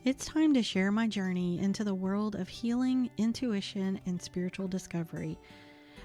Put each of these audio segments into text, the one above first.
It's time to share my journey into the world of healing, intuition, and spiritual discovery.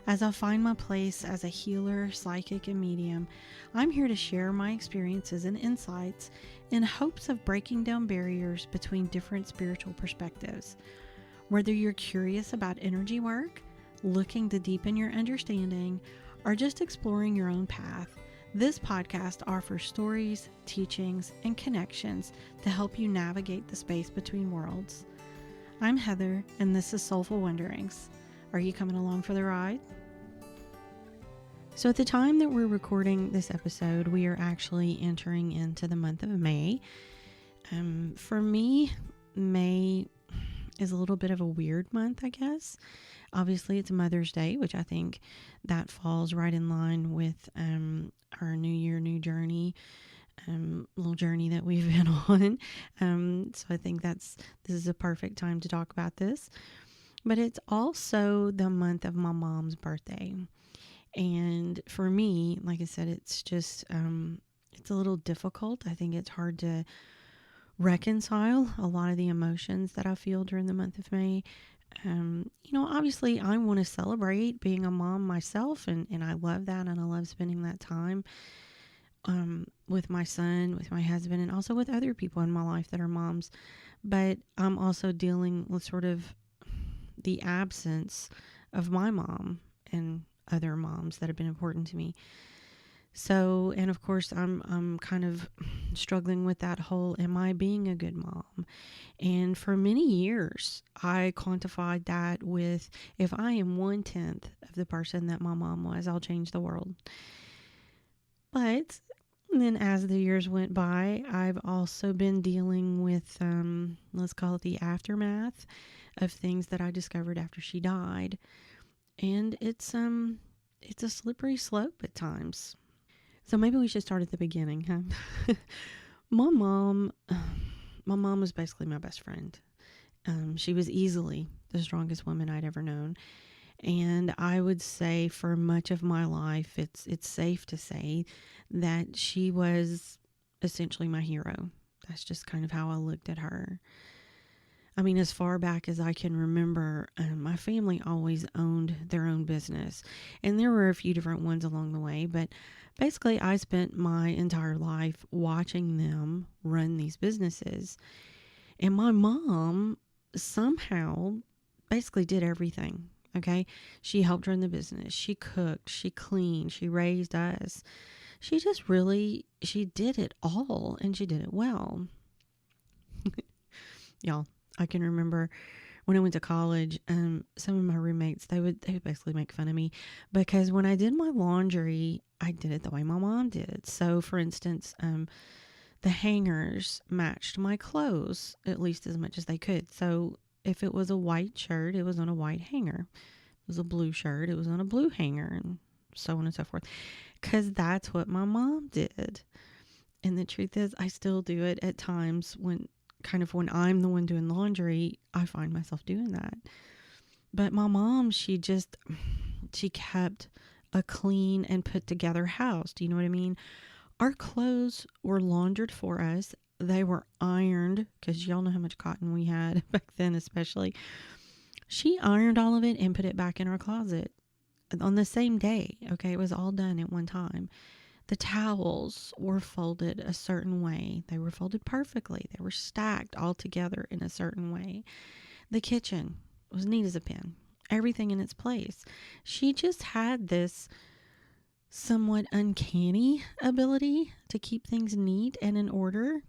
As I find my place as a healer, psychic, and medium, I'm here to share my experiences and insights in hopes of breaking down barriers between different spiritual perspectives. Whether you're curious about energy work, looking to deepen your understanding, or just exploring your own path, this podcast offers stories, teachings, and connections to help you navigate the space between worlds. I'm Heather, and this is Soulful Wonderings. Are you coming along for the ride? So at the time that we're recording this episode, we are actually entering into the month of May. For me, May is a little bit of a weird month, I guess. Obviously, it's Mother's Day, which I think that falls right in line with our New Year, New Journey, little journey that we've been on. So I think this is a perfect time to talk about this. But it's also the month of my mom's birthday. And for me, like I said, it's just, it's a little difficult. I think it's hard to reconcile a lot of the emotions that I feel during the month of May. Obviously I want to celebrate being a mom myself, and I love that, and I love spending that time with my son, with my husband, and also with other people in my life that are moms. But I'm also dealing with sort of the absence of my mom and other moms that have been important to me. So, and of course, I'm kind of struggling with that whole, am I being a good mom? And for many years, I quantified that with, if I am 1/10 of the person that my mom was, I'll change the world. But then as the years went by, I've also been dealing with, let's call it the aftermath of things that I discovered after she died. And it's a slippery slope at times. So maybe we should start at the beginning, huh? My mom was basically my best friend. She was easily the strongest woman I'd ever known. And I would say for much of my life, it's safe to say that she was essentially my hero. That's just kind of how I looked at her. I mean, as far back as I can remember, my family always owned their own business. And there were a few different ones along the way, but basically I spent my entire life watching them run these businesses. And my mom she basically did everything. Okay. She helped run the business. She cooked, she cleaned, she raised us. She did it all, and she did it well. Y'all, I can remember when I went to college, some of my roommates, they would basically make fun of me because when I did my laundry, I did it the way my mom did. So for instance, the hangers matched my clothes at least as much as they could. So if it was a white shirt, it was on a white hanger. It was a blue shirt, it was on a blue hanger, and so on and so forth. Because that's what my mom did. And the truth is, I still do it at times when I'm the one doing laundry, I find myself doing that. But my mom, she kept a clean and put together house. Do you know what I mean? Our clothes were laundered for us. They were ironed, because y'all know how much cotton we had back then, especially. She ironed all of it and put it back in our closet on the same day. Okay, it was all done at one time. The towels were folded a certain way. They were folded perfectly. They were stacked all together in a certain way. The kitchen was neat as a pin. Everything in its place. She just had this somewhat uncanny ability to keep things neat and in order.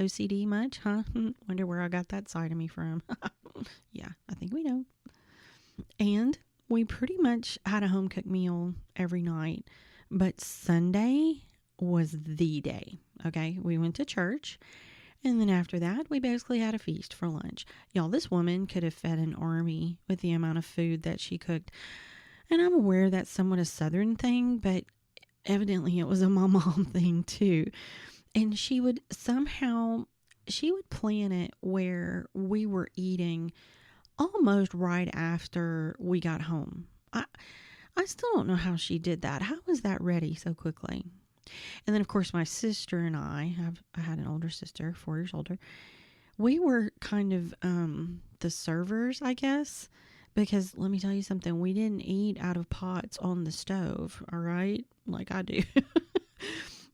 OCD much, huh? Wonder where I got that side of me from. Yeah, I think we know. And we pretty much had a home cooked meal every night. But Sunday was the day, okay? We went to church, and then after that, we basically had a feast for lunch. Y'all, this woman could have fed an army with the amount of food that she cooked. And I'm aware that's somewhat a Southern thing, but evidently it was a my mom thing too. And she would plan it where we were eating almost right after we got home. I still don't know how she did that. How was that ready so quickly? And then, of course, my sister and I had an older sister, 4 years older. We were kind of the servers, I guess, because let me tell you something, we didn't eat out of pots on the stove, all right? Like I do.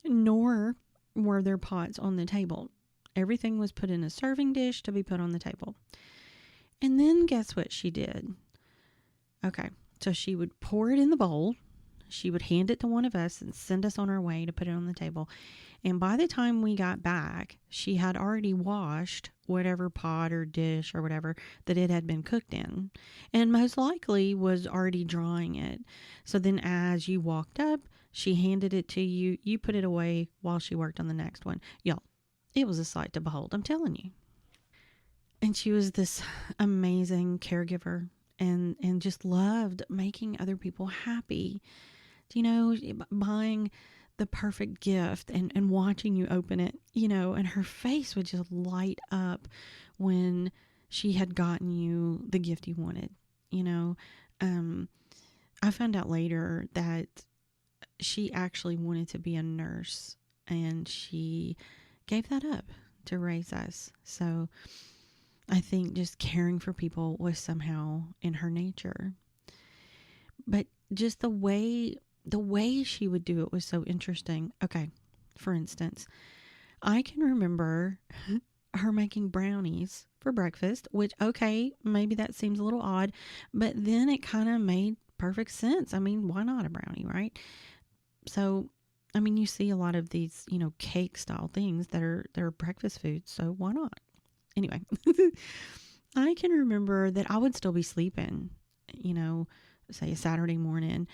Nor were there pots on the table. Everything was put in a serving dish to be put on the table. And then guess what she did? Okay, so she would pour it in the bowl. She would hand it to one of us and send us on our way to put it on the table. And by the time we got back, she had already washed whatever pot or dish or whatever that it had been cooked in, and most likely was already drying it. So then as you walked up, she handed it to you. You put it away while she worked on the next one. Y'all, it was a sight to behold, I'm telling you. And she was this amazing caregiver and just loved making other people happy. Buying the perfect gift and watching you open it, and her face would just light up when she had gotten you the gift you wanted, you know. Um, I found out later that she actually wanted to be a nurse and she gave that up to raise us. So I think just caring for people was somehow in her nature. But just the way she would do it was so interesting. Okay, for instance, I can remember her making brownies for breakfast, which, okay, maybe that seems a little odd, but then it kind of made perfect sense. I mean, why not a brownie, right? So, I mean, you see a lot of these, cake style things that are breakfast foods, so why not? Anyway, I can remember that I would still be sleeping, you know, say a Saturday morning,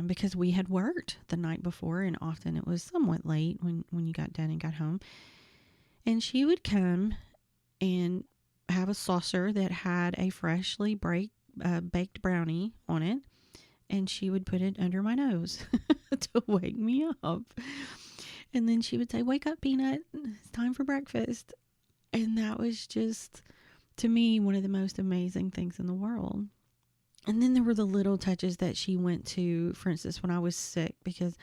because we had worked the night before, and often it was somewhat late when you got done and got home. And she would come and have a saucer that had a freshly baked brownie on it, and she would put it under my nose to wake me up. And then she would say, "Wake up, Peanut. It's time for breakfast." And that was just, to me, one of the most amazing things in the world. And then there were the little touches that she went to, for instance, when I was sick, because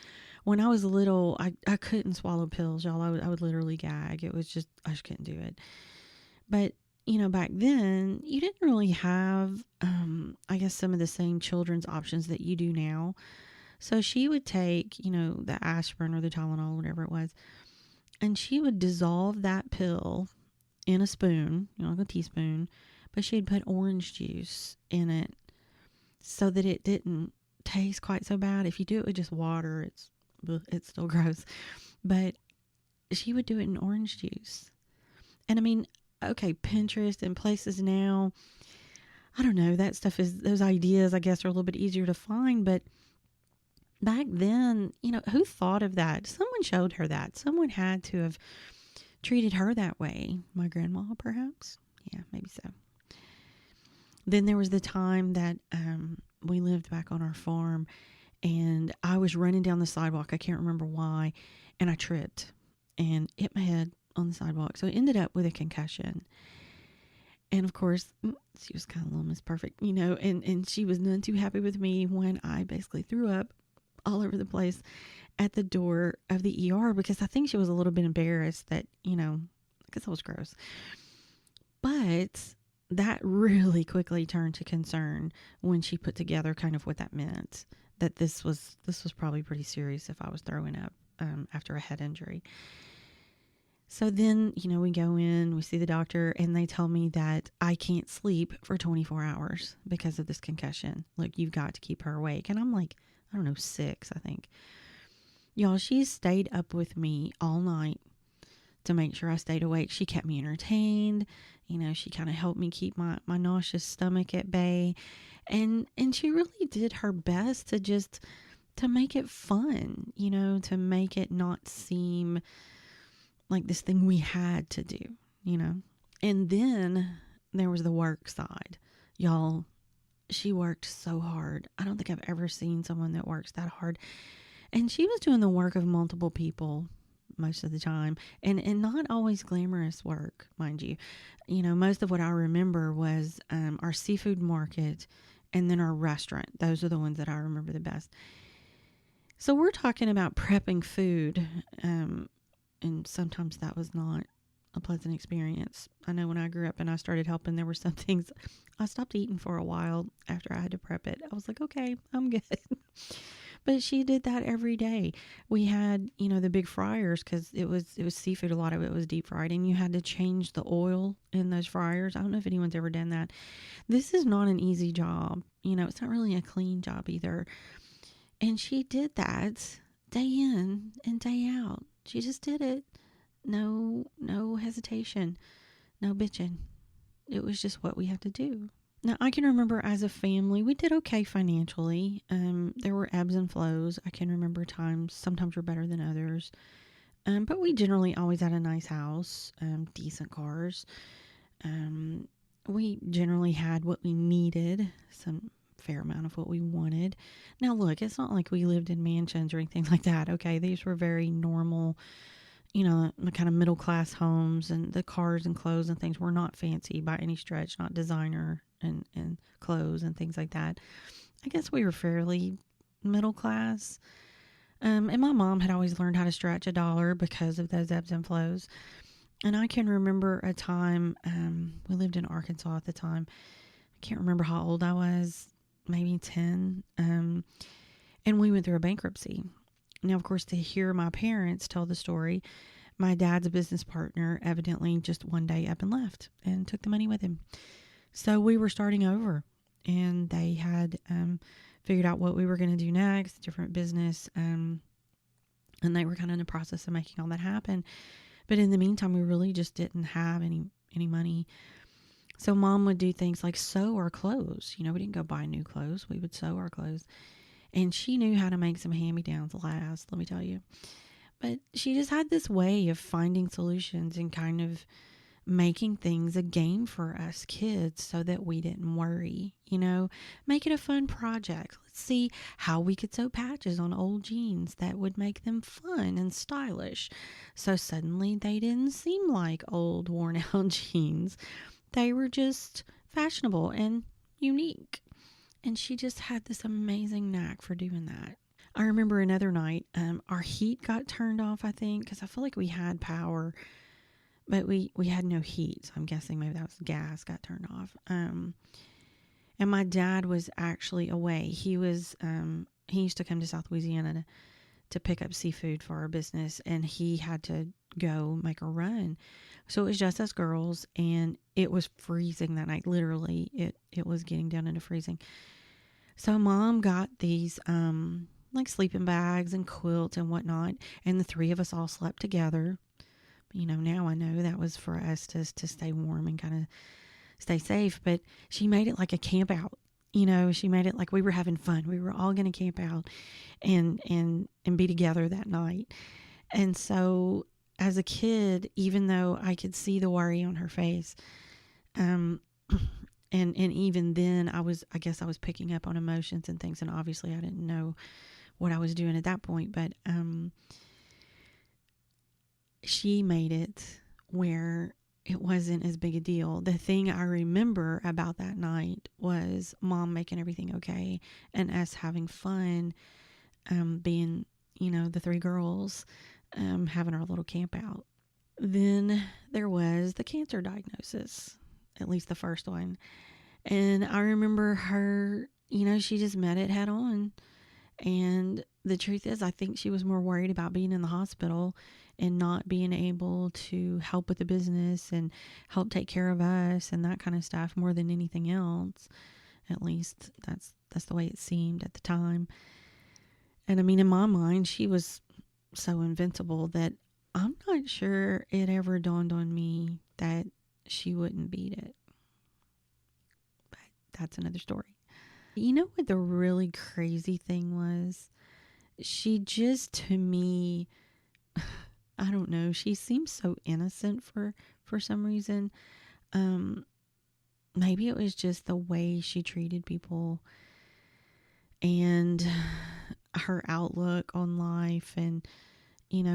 when I was little, I couldn't swallow pills, y'all. I would literally gag. It was just, I just couldn't do it. But, back then, you didn't really have, I guess, some of the same children's options that you do now. So she would take, the aspirin or the Tylenol, whatever it was, and she would dissolve that pill in a spoon, like a teaspoon, but she'd put orange juice in it so that it didn't taste quite so bad. If you do it with just water, it's still gross. But she would do it in orange juice. And I mean, okay, Pinterest and places now, I don't know, that stuff those ideas, I guess, are a little bit easier to find. But back then, who thought of that? Someone showed her that. Someone had to have treated her that way. My grandma, perhaps? Yeah, maybe so. Then there was the time that we lived back on our farm, and I was running down the sidewalk. I can't remember why, and I tripped and hit my head on the sidewalk. So I ended up with a concussion. And of course, she was kind of a little Miss Perfect, and she was none too happy with me when I basically threw up all over the place at the door of the ER, because I think she was a little bit embarrassed that, because that was gross. But that really quickly turned to concern when she put together kind of what that meant, that this was probably pretty serious if I was throwing up after a head injury. So then, we go in, we see the doctor, and they tell me that I can't sleep for 24 hours because of this concussion. Look, you've got to keep her awake. And I'm like, I don't know, 6, I think. Y'all, she stayed up with me all night to make sure I stayed awake. She kept me entertained. She kind of helped me keep my nauseous stomach at bay. And she really did her best to make it fun, to make it not seem like this thing we had to do, And then there was the work side. Y'all, she worked so hard. I don't think I've ever seen someone that works that hard. And she was doing the work of multiple people most of the time, and not always glamorous work, mind you. Most of what I remember was our seafood market and then our restaurant. Those are the ones that I remember the best. So we're talking about prepping food, and sometimes that was not a pleasant experience. I know when I grew up and I started helping, there were some things I stopped eating for a while after I had to prep it. I was like, okay, I'm good. But she did that every day. We had, the big fryers because it was seafood. A lot of it was deep fried, and you had to change the oil in those fryers. I don't know if anyone's ever done that. This is not an easy job. It's not really a clean job either. And she did that day in and day out. She just did it. No hesitation, no bitching. It was just what we had to do. Now, I can remember as a family, we did okay financially. There were ebbs and flows. I can remember times, sometimes were better than others. But we generally always had a nice house, decent cars. We generally had what we needed, some fair amount of what we wanted. Now, look, it's not like we lived in mansions or anything like that. Okay, these were very normal, kind of middle class homes, and the cars and clothes and things were not fancy by any stretch, not designer and clothes and things like that. I guess we were fairly middle class. And my mom had always learned how to stretch a dollar because of those ebbs and flows. And I can remember a time, we lived in Arkansas at the time. I can't remember how old I was, maybe 10. And we went through a bankruptcy. Now, of course, to hear my parents tell the story, my dad's business partner evidently just one day up and left and took the money with him. So we were starting over, and they had figured out what we were going to do next, different business, and they were kind of in the process of making all that happen. But in the meantime, we really just didn't have any money. So Mom would do things like sew our clothes. We didn't go buy new clothes. We would sew our clothes. And she knew how to make some hand-me-downs last, let me tell you. But she just had this way of finding solutions and kind of making things a game for us kids so that we didn't worry, make it a fun project. Let's see how we could sew patches on old jeans that would make them fun and stylish. So suddenly they didn't seem like old worn out jeans. They were just fashionable and unique. And she just had this amazing knack for doing that. I remember another night, our heat got turned off, I think, because I feel like we had power, but we had no heat. So I'm guessing maybe that was gas got turned off. And my dad was actually away. He used to come to South Louisiana to pick up seafood for our business, and he had to go make a run. So it was just us girls, and it was freezing that night. Literally, it was getting down into freezing. So Mom got these like sleeping bags and quilts and whatnot, and the three of us all slept together. Now I know that was for us to stay warm and kind of stay safe, but she made it like a camp out. She made it like we were having fun. We were all going to camp out and be together that night. And so as a kid, even though I could see the worry on her face, and even then I guess I was picking up on emotions and things, and obviously I didn't know what I was doing at that point, but she made it where it wasn't as big a deal. The thing I remember about that night was Mom making everything okay and us having fun, being, the three girls, having our little camp out. Then there was the cancer diagnosis, at least the first one. And I remember her, she just met it head on. And the truth is, I think she was more worried about being in the hospital and not being able to help with the business and help take care of us and that kind of stuff more than anything else. At least that's the way it seemed at the time. And I mean, in my mind, she was so invincible that I'm not sure it ever dawned on me that she wouldn't beat it. But that's another story. You know what the really crazy thing was? She just, to me, I don't know, she seems so innocent for some reason. Maybe it was just the way she treated people and her outlook on life and,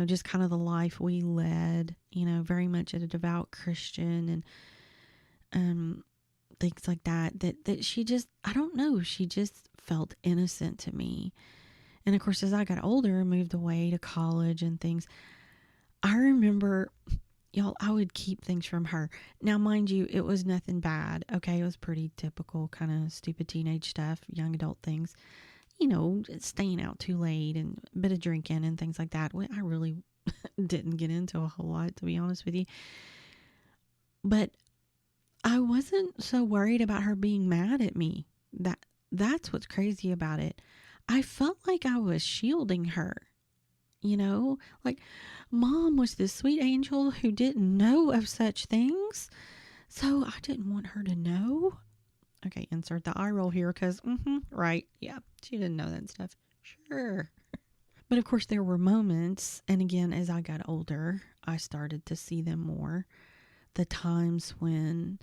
just kind of the life we led, very much a devout Christian and things like that she just, I don't know, she just felt innocent to me. And of course, as I got older and moved away to college and things, I remember y'all, I would keep things from her. Now, mind you, it was nothing bad. Okay. It was pretty typical kind of stupid teenage stuff, young adult things, staying out too late and a bit of drinking and things like that. I really didn't get into a whole lot, to be honest with you. But I wasn't so worried about her being mad at me. That's what's crazy about it. I felt like I was shielding her. Like mom was this sweet angel who didn't know of such things. So I didn't want her to know. Okay, insert the eye roll here because, right. Yeah, she didn't know that stuff. Sure. But of course, there were moments, and again, as I got older, I started to see them more. The times when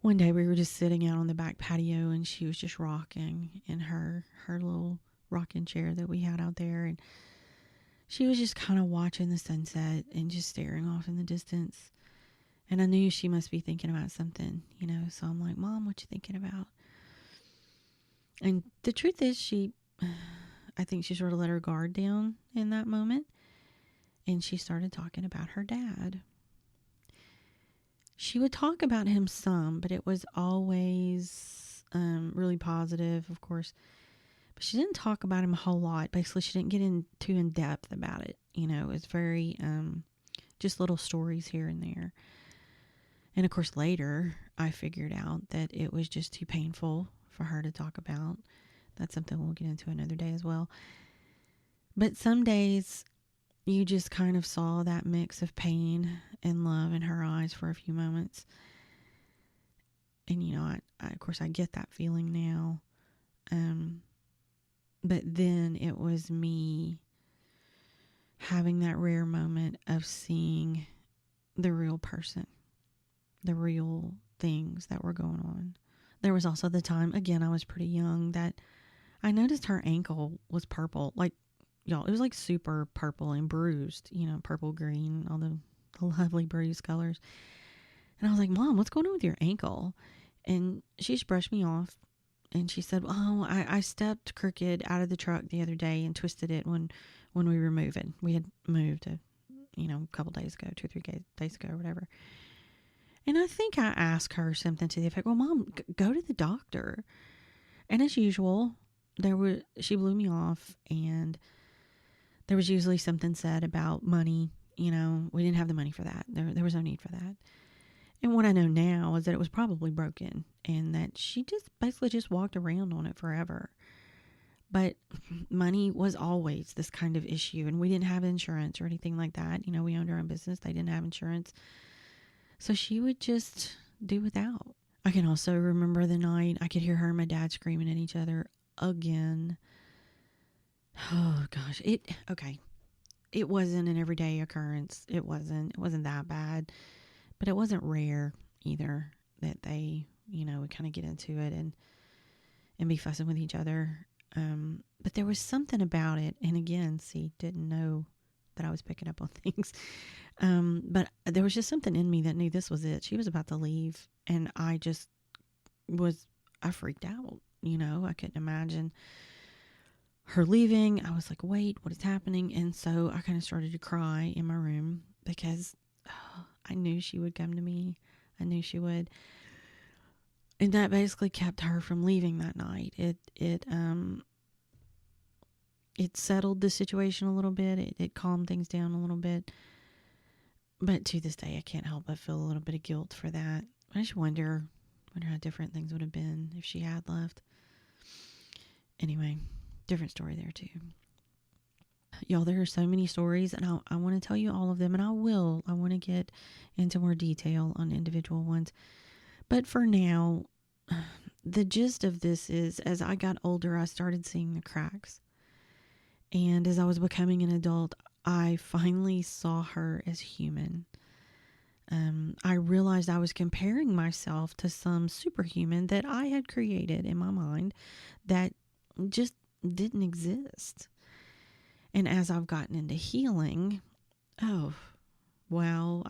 one day we were just sitting out on the back patio and she was just rocking in her little rocking chair that we had out there. And she was just kind of watching the sunset and just staring off in the distance. And I knew she must be thinking about something, So I'm like, Mom, what you thinking about? And the truth is I think she sort of let her guard down in that moment. And she started talking about her dad. She would talk about him some, but it was always really positive, of course. But she didn't talk about him a whole lot. Basically, she didn't get too in depth about it. It was very just little stories here and there. And of course, later, I figured out that it was just too painful for her to talk about. That's something we'll get into another day as well. But some days, you just kind of saw that mix of pain and love in her eyes for a few moments. And, I of course, I get that feeling now. But then it was me having that rare moment of seeing the real person, the real things that were going on. There was also the time, again, I was pretty young, that I noticed her ankle was purple. Like, y'all, it was like super purple and bruised, purple, green, all the lovely bruised colors. And I was like, Mom, what's going on with your ankle? And she just brushed me off. And she said, oh, I stepped crooked out of the truck the other day and twisted it when we were moving. We had moved a couple days ago, 2 or 3 days ago or whatever. And I think I asked her something to the effect, well, Mom, go to the doctor. And as usual, she blew me off, and there was usually something said about money. We didn't have the money for that. There was no need for that. And what I know now is that it was probably broken and that she just basically just walked around on it forever. But money was always this kind of issue, and we didn't have insurance or anything like that. We owned our own business. They didn't have insurance. So she would just do without. I can also remember the night I could hear her and my dad screaming at each other again. Oh gosh. It wasn't an everyday occurrence. It wasn't that bad. But it wasn't rare either that they, would kind of get into it and be fussing with each other. But there was something about it. And again, didn't know that I was picking up on things. But there was just something in me that knew this was it. She was about to leave. And I freaked out. I couldn't imagine her leaving. I was like, wait, what is happening? And so I kind of started to cry in my room because I knew she would come to me. I knew she would. And that basically kept her from leaving that night. It settled the situation a little bit. It calmed things down a little bit. But to this day, I can't help but feel a little bit of guilt for that. I just wonder how different things would have been if she had left. Anyway, different story there too. Y'all, there are so many stories, and I want to tell you all of them, and I want to get into more detail on individual ones. But for now, the gist of this is, as I got older, I started seeing the cracks. And as I was becoming an adult, I finally saw her as human. I realized I was comparing myself to some superhuman that I had created in my mind that just didn't exist. And as I've gotten into healing, I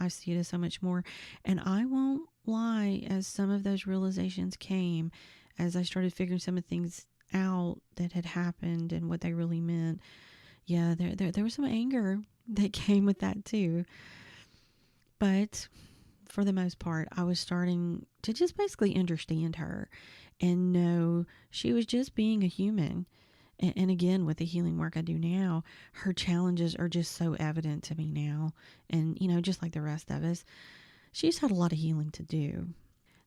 see it as so much more. And I won't lie, as some of those realizations came, as I started figuring some of the things out that had happened and what they really meant. Yeah, there was some anger that came with that too. But for the most part, I was starting to just basically understand her and know she was just being a human. And again, with the healing work I do now, her challenges are just so evident to me now. And, just like the rest of us, she's had a lot of healing to do.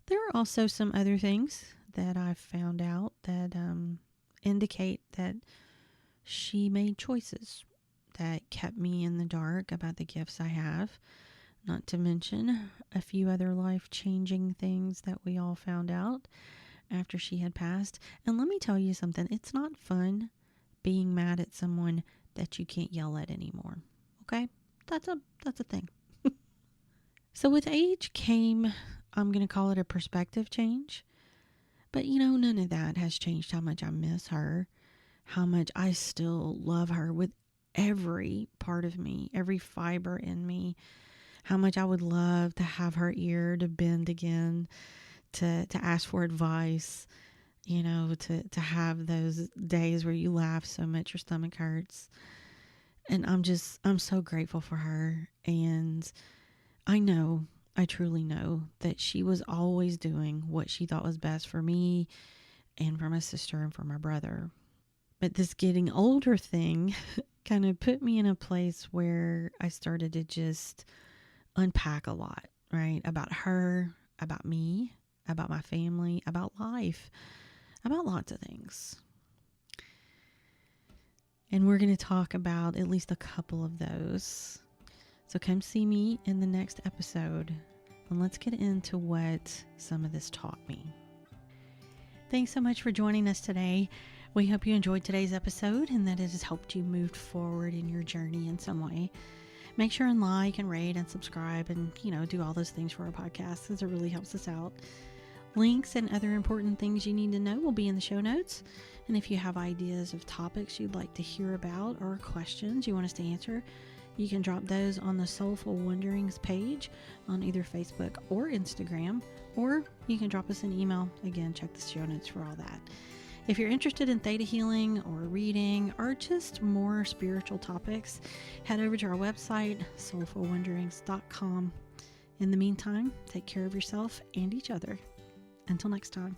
There are also some other things that I've found out that indicate that she made choices that kept me in the dark about the gifts I have. Not to mention a few other life-changing things that we all found out after she had passed. And let me tell you something, it's not fun being mad at someone that you can't yell at anymore. Okay? That's a thing. So with age came, I'm going to call it a perspective change. But none of that has changed how much I miss her, how much I still love her with every part of me, every fiber in me, how much I would love to have her ear to bend again, to ask for advice, to have those days where you laugh so much your stomach hurts. And I'm so grateful for her. And I truly know that she was always doing what she thought was best for me and for my sister and for my brother. But this getting older thing kind of put me in a place where I started to just unpack a lot, right? About her, about me, about my family, about life, about lots of things. And we're going to talk about at least a couple of those. So come see me in the next episode and let's get into what some of this taught me. Thanks so much for joining us today. We hope you enjoyed today's episode and that it has helped you move forward in your journey in some way. Make sure and like and rate and subscribe and, do all those things for our podcast because it really helps us out. Links and other important things you need to know will be in the show notes. And if you have ideas of topics you'd like to hear about or questions you want us to answer, you can drop those on the Soulful Wonderings page on either Facebook or Instagram, or you can drop us an email. Again, check the show notes for all that. If you're interested in theta healing or reading or just more spiritual topics, head over to our website, soulfulwonderings.com. In the meantime, take care of yourself and each other. Until next time.